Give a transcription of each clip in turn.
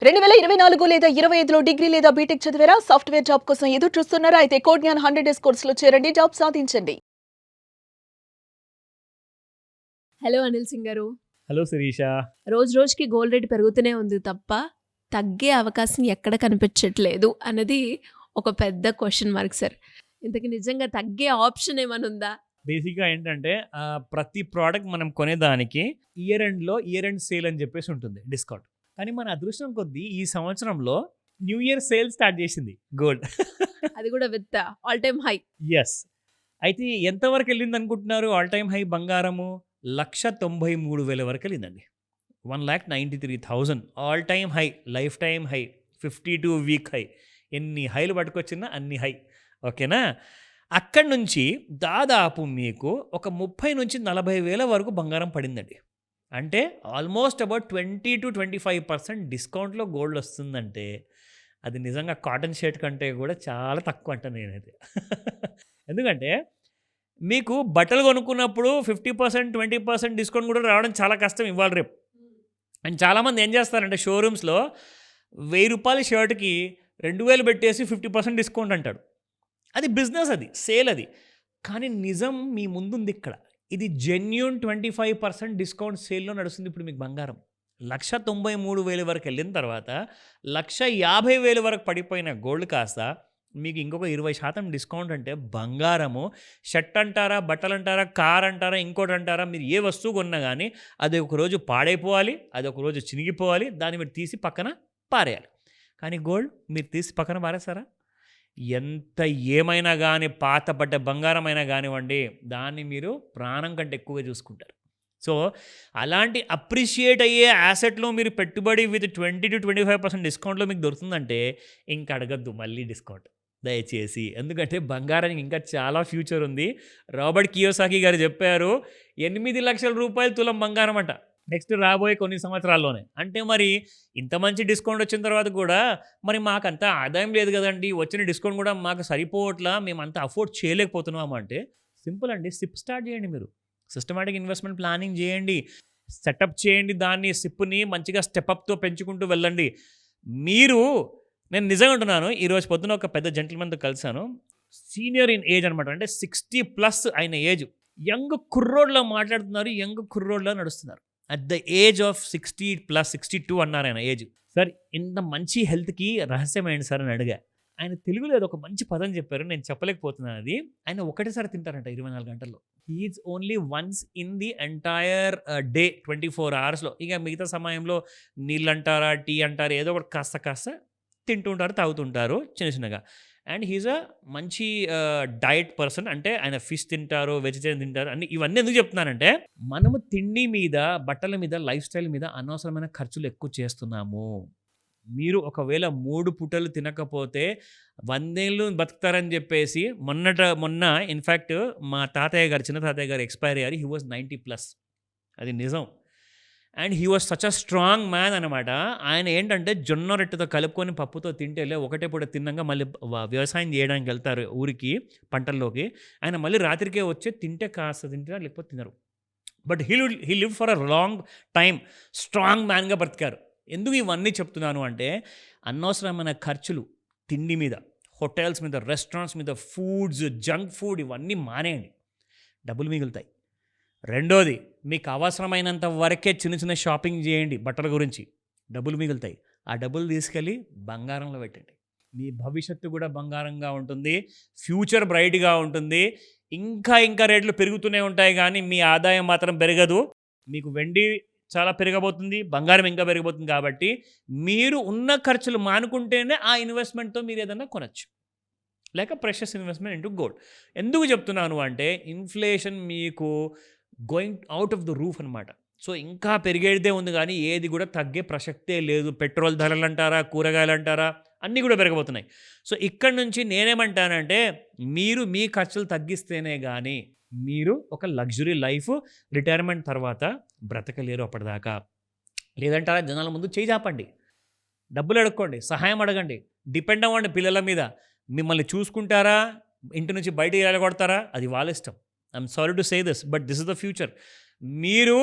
2024 లేదా 25లో డిగ్రీ లేదా బీటెక్ చదివారా? సాఫ్ట్‌వేర్ జాబ్ కోసం ఎదురు చూస్తున్నారా? అయితే కోడ్ జ్ఞాన్ 100 డేస్ కోర్సులో చేరండి. జాబ్ సాధించండి. హలో అనిల్ సింగ్ గారు. హలో శిరీష. రోజు రోజుకి గోల్డ్ రేట్ పెరుగుతూనే ఉంది తప్ప తగ్గే అవకాశం ఎక్కడ కనిపించట్లేదు అన్నది ఒక పెద్ద క్వెషన్ మార్క్ సార్. ఇంతకి నిజంగా తగ్గే ఆప్షన్ ఏమైనా ఉందా? బేసిక్‌గా ఏంటంటే ప్రతి ప్రోడక్ట్ మనం కొనేదానికి ఇయర్ ఎండ్ సేల్ అని చెప్పేసి ఉంటుంది డిస్కౌంట్. కానీ మన అదృష్టం కొద్దీ ఈ సంవత్సరంలో న్యూ ఇయర్ సేల్ స్టార్ట్ చేసింది గోల్డ్. అది కూడా with all time high. Yes. అయితే ఎంతవరకు వెళ్ళిందనుకుంటున్నారు ఆల్ టైమ్ హై బంగారము? 1,93,000 వరకు వెళ్ళిందండి. 1,93,000 all time high, life time high, 52 week high. ఎన్ని హైలు పట్టుకొచ్చినా అన్ని హై. ఓకేనా? అక్కడి నుంచి దాదాపు మీకు ఒక 30,000-40,000 వరకు బంగారం పడిందండి. అంటే ఆల్మోస్ట్ అబౌట్ 20-25% డిస్కౌంట్‌లో గోల్డ్ వస్తుందంటే అది నిజంగా కాటన్ షర్ట్ కంటే కూడా చాలా తక్కువ అంట నేనైతే. ఎందుకంటే మీకు బట్టలు కొనుక్కున్నప్పుడు 50%, 20% డిస్కౌంట్ కూడా రావడం చాలా కష్టం ఇవాళ రేపు. అండ్ చాలామంది ఏం చేస్తారంటే షోరూమ్స్‌లో రూ. 1000 షర్ట్‌కి 2,000 పెట్టేసి 50% డిస్కౌంట్ అంటాడు. అది బిజినెస్, అది సేల్ అది. కానీ నిజం మీ ముందుంది ఇక్కడ. ఇది జెన్యూన్ 25% డిస్కౌంట్ సేల్‌లో నడుస్తుంది ఇప్పుడు మీకు బంగారం. 1,93,000 వరకు వెళ్ళిన తర్వాత 1,50,000 వరకు పడిపోయిన గోల్డ్ కాస్త మీకు ఇంకొక 20% డిస్కౌంట్ అంటే బంగారము షర్ట్ అంటారా, బట్టలంటారా, కార్ అంటారా, ఇంకోటి అంటారా, మీరు ఏ వస్తువు కొన్నా కానీ అది ఒకరోజు పాడైపోవాలి, అది ఒకరోజు చినిగిపోవాలి, దాన్ని మీరు తీసి పక్కన పారేయాలి. కానీ గోల్డ్ మీరు తీసి పక్కన పారేస్తారా? ఎంత ఏమైనా కానీ పాతబడ్డ బంగారం అయినా కానివ్వండి, దాన్ని మీరు ప్రాణం కంటే ఎక్కువగా చూసుకుంటారు. సో అలాంటి అప్రిషియేట్ అయ్యే యాసెట్లో మీరు పెట్టుబడి విత్ 20-25% డిస్కౌంట్లో మీకు దొరుకుతుందంటే ఇంక అడగద్దు మళ్ళీ డిస్కౌంట్ దయచేసి. ఎందుకంటే బంగారానికి ఇంకా చాలా ఫ్యూచర్ ఉంది. రాబర్ట్ కియోసాకి గారు చెప్పారు 8 లక్షల రూపాయలు తులం బంగారం అంట నెక్స్ట్ రాబోయే కొన్ని సంవత్సరాల్లోనే. అంటే మరి ఇంత మంచి డిస్కౌంట్ వచ్చిన తర్వాత కూడా మరి మాకంత ఆదాయం లేదు కదండి, వచ్చిన డిస్కౌంట్ కూడా మాకు సరిపోవట్లా, మేము అంత అఫోర్డ్ చేయలేకపోతున్నాము అంటే సింపుల్ అండి. సిప్ స్టార్ట్ చేయండి మీరు. సిస్టమాటిక్ ఇన్వెస్ట్మెంట్ ప్లానింగ్ చేయండి, సెటప్ చేయండి, దాన్ని సిప్ని మంచిగా స్టెప్అప్తో పెంచుకుంటూ వెళ్ళండి. నేను నిజంగా ఉంటున్నాను, ఈరోజు పొద్దున ఒక పెద్ద జెంటిల్మెన్తో కలిశాను. సీనియర్ ఇన్ ఏజ్ అనమాట, అంటే 60+ అయిన ఏజ్. యంగ్ కుర్రోడ్లో మాట్లాడుతున్నారు, యంగ్ కుర్రోడ్లో నడుస్తున్నారు. అట్ ద ఏజ్ ఆఫ్ 60+, 62 అన్నారు ఆయన ఏజ్. సార్ ఇంత మంచి హెల్త్కి రహస్యం ఏంటి సార్ అని అడిగా. ఆయన తెలుగులో ఏదో ఒక మంచి పదం చెప్పారు, నేను చెప్పలేకపోతున్నాను అది. ఆయన ఒకటేసారి తింటారంట 24 గంటల్లో. He is only once in the entire day 24 అవర్స్లో. ఇక మిగతా సమయంలో నీళ్ళు అంటారా, టీ అంటారా, ఏదో ఒకటి కాస్త కాస్త తింటుంటారు, తాగుతుంటారు చిన్న చిన్నగా. అండ్ హీజ్ అ మంచి డయట్ పర్సన్. అంటే ఆయన ఫిష్ తింటారు, వెజిటేరియన్ తింటారు, ఇవన్నీ ఎందుకు చెప్తున్నానంటే మనము తిండి మీద, బట్టల మీద, లైఫ్ స్టైల్ మీద అనవసరమైన ఖర్చులు ఎక్కువ చేస్తున్నాము. మీరు ఒకవేళ 3 పూటలు తినకపోతే 100 ఏళ్ళు బతుకుతారని చెప్పేసి మొన్న ఇన్ఫ్యాక్ట్ మా చిన్న తాతయ్య గారు ఎక్స్పైర్ అయ్యారు. He was 90+. అది నిజం. And he was such a strong man అనమాట. ఆయన ఏంటంటే జొన్న రొట్టెతో కలుపుకొని పప్పుతో తింటే ఒకటే పూట తిన్నాక మళ్ళీ వ్యవసాయం చేయడానికి వెళ్తారు ఊరికి, పంటల్లోకి. ఆయన మళ్ళీ రాత్రికే వచ్చి తింటే కాస్త తింటారు, లేకపోతే తినరు. But he live for a long time. Strong మ్యాన్గా బ్రతికారు. ఎందుకు ఇవన్నీ చెప్తున్నాను అంటే అనవసరమైన ఖర్చులు తిండి మీద, హోటల్స్ మీద, రెస్టారెంట్స్ మీద, ఫుడ్స్, జంక్ ఫుడ్ ఇవన్నీ మానేయండి, డబ్బులు మిగులుతాయి. రెండోది, మీకు అవసరమైనంత వరకే చిన్న చిన్న షాపింగ్ చేయండి బట్టల గురించి, డబ్బులు మిగులుతాయి. ఆ డబ్బులు తీసుకెళ్ళి బంగారంలో పెట్టండి. మీ భవిష్యత్తు కూడా బంగారంగా ఉంటుంది, ఫ్యూచర్ బ్రైట్గా ఉంటుంది. ఇంకా రేట్లు పెరుగుతూనే ఉంటాయి కానీ మీ ఆదాయం మాత్రం పెరగదు. మీకు వెండి చాలా పెరగబోతుంది, బంగారం ఇంకా పెరిగిపోతుంది. కాబట్టి మీరు ఉన్న ఖర్చులు మానుకుంటేనే ఆ ఇన్వెస్ట్మెంట్తో మీరు ఏదైనా కొనచ్చు, లేక ప్రెషస్ ఇన్వెస్ట్మెంట్ ఇంటూ గోల్డ్. ఎందుకు చెప్తున్నాను అంటే ఇన్ఫ్లేషన్ మీకు going out of the roof అనమాట. సో ఇంకా పెరిగేదే ఉంది కానీ ఏది కూడా తగ్గే ప్రసక్తే లేదు. పెట్రోల్ ధరలు అంటారా, కూరగాయలు అంటారా, అన్నీ కూడా పెరగబోతున్నాయి. సో ఇక్కడ నుంచి నేనేమంటానంటే మీరు మీ ఖర్చులు తగ్గిస్తేనే కానీ మీరు ఒక లగ్జరీ లైఫ్ రిటైర్మెంట్ తర్వాత బ్రతకలేరు అప్పటిదాకా. లేదంటారా, జనాల ముందు చేయి చాపండి, డబ్బులు అడుక్కోండి, సహాయం అడగండి, డిపెండ్ అవ్వండి పిల్లల మీద. మిమ్మల్ని చూసుకుంటారా, ఇంటి నుంచి బయటికి వెళ్ళగొడతారా, అది వాళ్ళ ఇష్టం. I'm sorry to say this, but this is the future. మీరు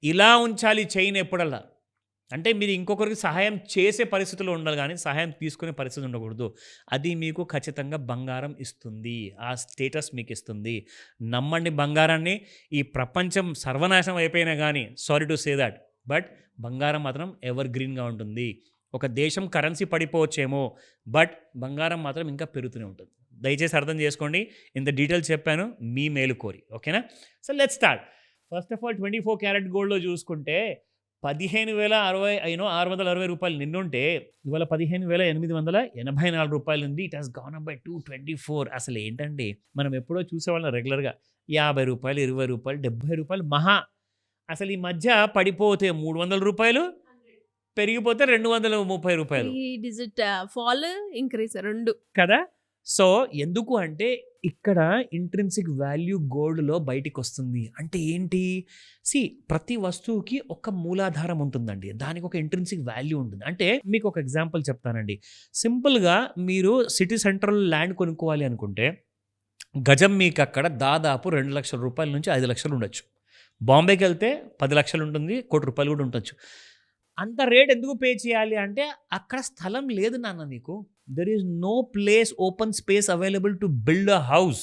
ఇలా ఉంచాలి చైన్ ఎప్పుడల్లా. అంటే మీరు ఇంకొకరికి సహాయం చేసే పరిస్థితిలో ఉండాలి కానీ సహాయం తీసుకునే పరిస్థితి ఉండకూడదు. అది మీకు ఖచ్చితంగా బంగారం ఇస్తుంది. ఆ స్టేటస్ మీకు ఇస్తుంది. నమ్మండి బంగారాన్ని. ఈ ప్రపంచం సర్వనాశనం అయిపోయినా కానీ sorry to say that, but బంగారం మాత్రం ఎవర్ గ్రీన్‌గా ఉంటుంది. ఒక దేశం కరెన్సీ పడిపోవచ్చేమో, బట్ బంగారం మాత్రం ఇంకా పెరుగుతూనే ఉంటుంది. దయచేసి అర్థం చేసుకోండి. ఇంత డీటెయిల్స్ చెప్పాను మీ మేలు కోరి. ఓకేనా? So let's start. First of all 24 carrot గోల్డ్‌లో చూసుకుంటే 660 రూపాయలు నిన్నుంటే ఇవాళ 15,884 రూపాయలు ఉంది. It has gone up by 224. అసలు ఏంటండి, మనం ఎప్పుడో చూసేవాళ్ళం రెగ్యులర్‌గా 50 రూపాయలు, 20 రూపాయలు, 70 రూపాయలు మహా. అసలు ఈ మధ్య పడిపోతే 300 రూపాయలు, పెరిగిపోతే 230 రూపాయలు 3 డిజిట్ ఫాల్, ఇంక్రీజ్ 2. కదా. సో ఎందుకు అంటే ఇక్కడ ఇంట్రిన్సిక్ వాల్యూ గోల్డ్‌లో బయటికొస్తుంది. అంటే ఏంటి? ప్రతి వస్తువుకి ఒక మూలాధారం ఉంటుందండి. దానికి ఒక ఇంట్రిన్సిక్ వాల్యూ ఉంటుంది. అంటే మీకు ఒక ఎగ్జాంపుల్ చెప్తానండి. సింపుల్‌గా మీరు సిటీ సెంట్రల్ ల్యాండ్ కొనుక్కోవాలి అనుకుంటే గజం మీకు అక్కడ దాదాపు 2,00,000 రూపాయల నుంచి 5,00,000 ఉండొచ్చు. బాంబేకెళ్తే 10 లక్షలు ఉంటుంది, ₹1,00,00,000 కూడా ఉండొచ్చు. అంత రేట్ ఎందుకు పే చేయాలి అంటే అక్కడ స్థలం లేదు నాన్న నీకు. There is no place, open space available to build a house.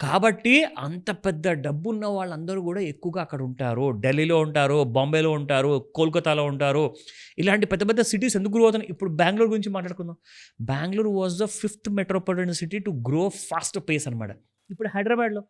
కాబట్టి అంత పెద్ద డబ్బున్న వాళ్ళందరూ కూడా ఎక్కువగా అక్కడ ఉంటారు. ఢిల్లీలో ఉంటారు, బాంబేలో ఉంటారు, కోల్కతాలో ఉంటారు. ఇలాంటి పెద్ద పెద్ద సిటీస్ ఎందుకు గ్రో అవుతున్నాయి? ఇప్పుడు బెంగళూరు గురించి మాట్లాడుకుందాం. Bengaluru was the 5th metropolitan city to grow fast pace అనమాట. ఇప్పుడు హైదరాబాద్లో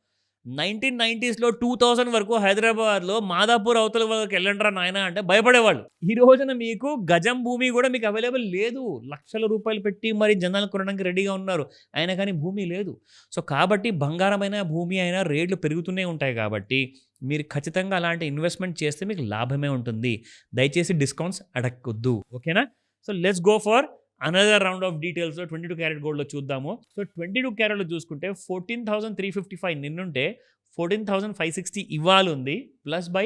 1990స్‌లో 2000 వరకు హైదరాబాద్‌లో మాదాపూర్ అవతల వరకు వెళ్ళండిరా నాయనా అంటే భయపడేవాళ్ళు. ఈ రోజున మీకు గజం భూమి కూడా మీకు అవైలబుల్ లేదు. లక్షల రూపాయలు పెట్టి మరి జనాలు కొనడానికి రెడీగా ఉన్నారు. అయినా కానీ భూమి లేదు. సో కాబట్టి బంగారమైన భూమి అయినా రేట్లు పెరుగుతూనే ఉంటాయి కాబట్టి మీరు ఖచ్చితంగా అలాంటి ఇన్వెస్ట్మెంట్ చేస్తే మీకు లాభమే ఉంటుంది. దయచేసి డిస్కౌంట్స్ అడగొద్దు. ఓకేనా? So let's go for another round of డీటెయిల్స్లో 22 క్యారెట్ గోల్డ్లో చూద్దాము. సో 22 క్యారెట్లో చూసుకుంటే 14,355 నిన్నుంటే 14,560 ఇవాళ ఉంది, plus by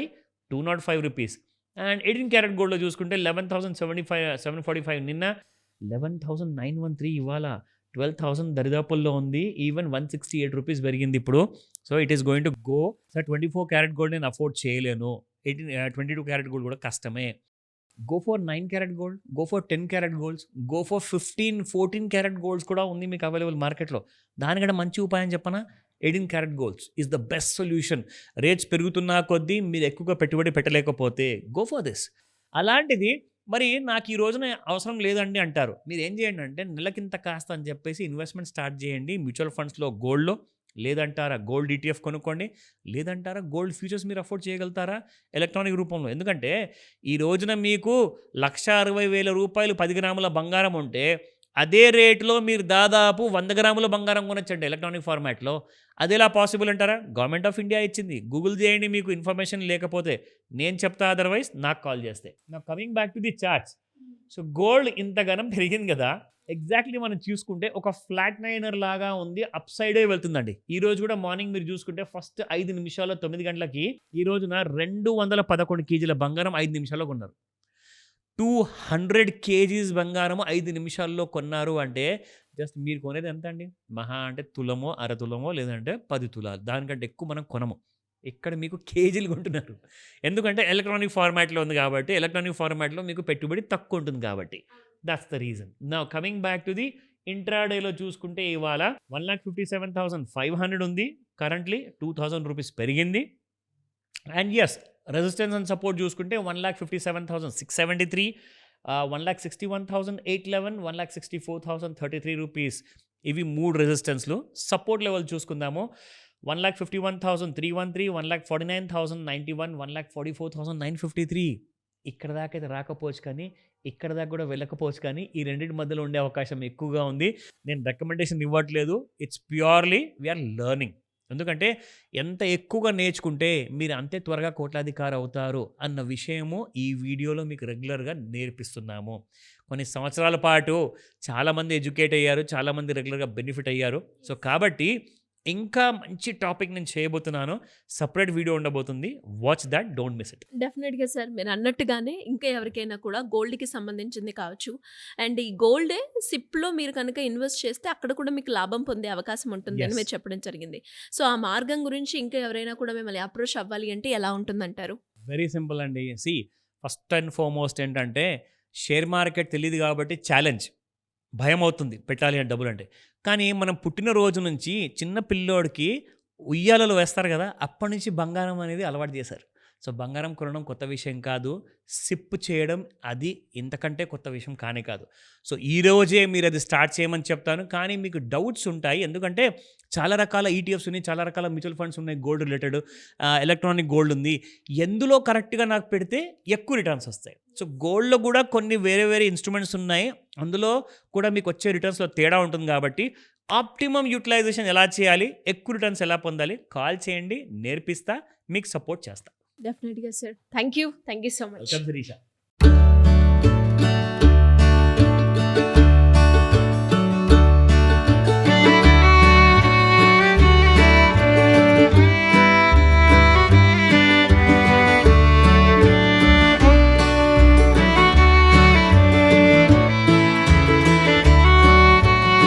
205 rupees. And 18 carrot గోల్డ్లో చూసుకుంటే 11,745 నిన్న, 11,913 ఇవాళ, 12,000 దరిదాపుల్లో ఉంది. ఈవెన్ 168 రూపీస్ పెరిగింది ఇప్పుడు. So it is going to go. So 24 carat gold నేను అఫోర్డ్ చేయలేను. 22 క్యారెట్ గోల్డ్ కూడా కష్టమే. Go for 9 carat gold, go for 10 carrot golds, go for 15, 14 carrot golds కూడా ఉంది మీకు అవైలబుల్ మార్కెట్లో. దానికంటే మంచి ఉపాయం చెప్పనా? 18 carat golds is the best solution. Rates పెరుగుతున్నా కొద్దీ మీరు ఎక్కువగా పెట్టుబడి పెట్టలేకపోతే గో ఫర్ దిస్. అలాంటిది మరి నాకు ఈ రోజున అవసరం లేదండి అంటారు. మీరు ఏం చేయండి అంటే నెలకింత కాస్త అని చెప్పేసి ఇన్వెస్ట్మెంట్ స్టార్ట్ చేయండి మ్యూచువల్ ఫండ్స్లో, గోల్డ్లో. లేదంటారా గోల్డ్ ETF కొనుక్కోండి. లేదంటారా గోల్డ్ ఫ్యూచర్స్ మీరు అఫోర్డ్ చేయగలుగుతారా ఎలక్ట్రానిక్ రూపంలో. ఎందుకంటే ఈ రోజున మీకు 1,60,000 రూపాయలు 10 గ్రాముల బంగారం ఉంటే అదే రేట్లో మీరు దాదాపు 100 గ్రాముల బంగారం కొనొచ్చండి ఎలక్ట్రానిక్ ఫార్మాట్లో. అది ఎలా పాసిబుల్ అంటారా? గవర్నమెంట్ ఆఫ్ ఇండియా ఇచ్చింది. గూగుల్ చేయండి మీకు ఇన్ఫర్మేషన్ లేకపోతే. నేను చెప్తా అదర్వైజ్ నాకు కాల్ చేస్తే. నా coming back to the charts. So gold ఇంతగానం పెరిగింది కదా, ఎగ్జాక్ట్లీ మనం చూసుకుంటే ఒక ఫ్లాట్ నైనర్ లాగా ఉంది, అప్ సైడే వెళ్తుందండి. ఈ రోజు కూడా మార్నింగ్ మీరు చూసుకుంటే ఫస్ట్ 5 నిమిషాల్లో 9 గంటలకి ఈ రోజున 211 కేజీల బంగారం 5 నిమిషాల్లో కొన్నారు. 200 కేజీస్ బంగారం 5 నిమిషాల్లో కొన్నారు అంటే జస్ట్ మీరు కొనేది ఎంత అండి? మహా అంటే తులమో, అరతులమో, లేదంటే 10 తులాలు. దానికంటే ఎక్కువ మనం కొనము. ఇక్కడ మీకు కేజీలు కొంటున్నారు. ఎందుకంటే ఎలక్ట్రానిక్ ఫార్మాట్లో ఉంది కాబట్టి, ఎలక్ట్రానిక్ ఫార్మాట్లో మీకు పెట్టుబడి తక్కువ ఉంటుంది కాబట్టి. That's the reason. Now coming back to the ఇంట్రాడేలో చూసుకుంటే ఇవాళ 1,57,500 ఉంది. కరెంట్లీ 2,000 రూపీస్ పెరిగింది. And yes, resistance and support చూసుకుంటే 1,57,673, 1,61,811, 1,64,033 రూపీస్. ఇవి 3 రెసిస్టెన్స్లు. సపోర్ట్ లెవెల్ చూసుకుందాము. 1,51,313, 1,49,091, 1,44,953. ఇక్కడ దాకా అయితే రాకపోవచ్చు కానీ, ఇక్కడ దాకా కూడా వెళ్ళకపోవచ్చు కానీ, ఈ రెండింటి మధ్యలో ఉండే అవకాశం ఎక్కువగా ఉంది. నేను రికమెండేషన్ ఇవ్వట్లేదు. It's purely VR learning. ఎందుకంటే ఎంత ఎక్కువగా నేర్చుకుంటే మీరు అంతే త్వరగా కోట్లాధికారి అవుతారు అన్న విషయము ఈ వీడియోలో మీకు రెగ్యులర్గా నేర్పిస్తున్నాము. కొన్ని సంవత్సరాల పాటు చాలామంది ఎడ్యుకేట్ అయ్యారు, చాలామంది రెగ్యులర్గా బెనిఫిట్ అయ్యారు. సో కాబట్టి ఇంకా మంచి టాపిక్ నేను చేయబోతున్నాను. సపరేట్ వీడియో ఉండబోతుంది. Watch that, don't miss it. డెఫినెట్గా సార్, మీరు అన్నట్టుగానే ఇంకా ఎవరికైనా కూడా గోల్డ్కి సంబంధించింది కావచ్చు, అండ్ ఈ గోల్డే సిప్లో మీరు కనుక ఇన్వెస్ట్ చేస్తే అక్కడ కూడా మీకు లాభం పొందే అవకాశం ఉంటుంది అని మీరు చెప్పడం జరిగింది. సో ఆ మార్గం గురించి ఇంకా ఎవరైనా కూడా మిమ్మల్ని అప్రోచ్ అవ్వాలి అంటే ఎలా ఉంటుందంటారు? వెరీ సింపుల్ అండి. ఫస్ట్ అండ్ ఫార్మోస్ట్ ఏంటంటే షేర్ మార్కెట్ తెలియదు కాబట్టి ఛాలెంజ్, భయం అవుతుంది పెట్టాలి అంటే డబ్బులు అంటే. కానీ మనం పుట్టినరోజు నుంచి చిన్న పిల్లోడికి ఉయ్యాలలో వేస్తారు కదా, అప్పటి నుంచి బంగారం అనేది అలవాటు చేశారు. సో బంగారం కొనడం కొత్త విషయం కాదు, సిప్ చేయడం అది ఇంతకంటే కొత్త విషయం కానే కాదు. సో ఈ రోజే మీరు అది స్టార్ట్ చేయమని చెప్తాను. కానీ మీకు డౌట్స్ ఉంటాయి, ఎందుకంటే చాలా రకాల ఈటీఎఫ్స్ ఉన్నాయి, చాలా రకాల మ్యూచువల్ ఫండ్స్ ఉన్నాయి, గోల్డ్ రిలేటెడ్, ఎలక్ట్రానిక్ గోల్డ్ ఉంది. ఎందులో కరెక్ట్గా నాకు పెడితే ఎక్కువ రిటర్న్స్ వస్తాయి. సో గోల్డ్లో కూడా కొన్ని వేరే వేరే ఇన్స్ట్రుమెంట్స్ ఉన్నాయి, అందులో కూడా మీకు వచ్చే రిటర్న్స్లో తేడా ఉంటుంది. కాబట్టి ఆప్టిమమ్ యూటిలైజేషన్ ఎలా చేయాలి, ఎక్కువ రిటర్న్స్ ఎలా పొందాలి, కాల్ చేయండి, నేర్పిస్తా, మీకు సపోర్ట్ చేస్తా. డెఫినెట్‌గా sir. Thank you so much. Welcome Sirisha.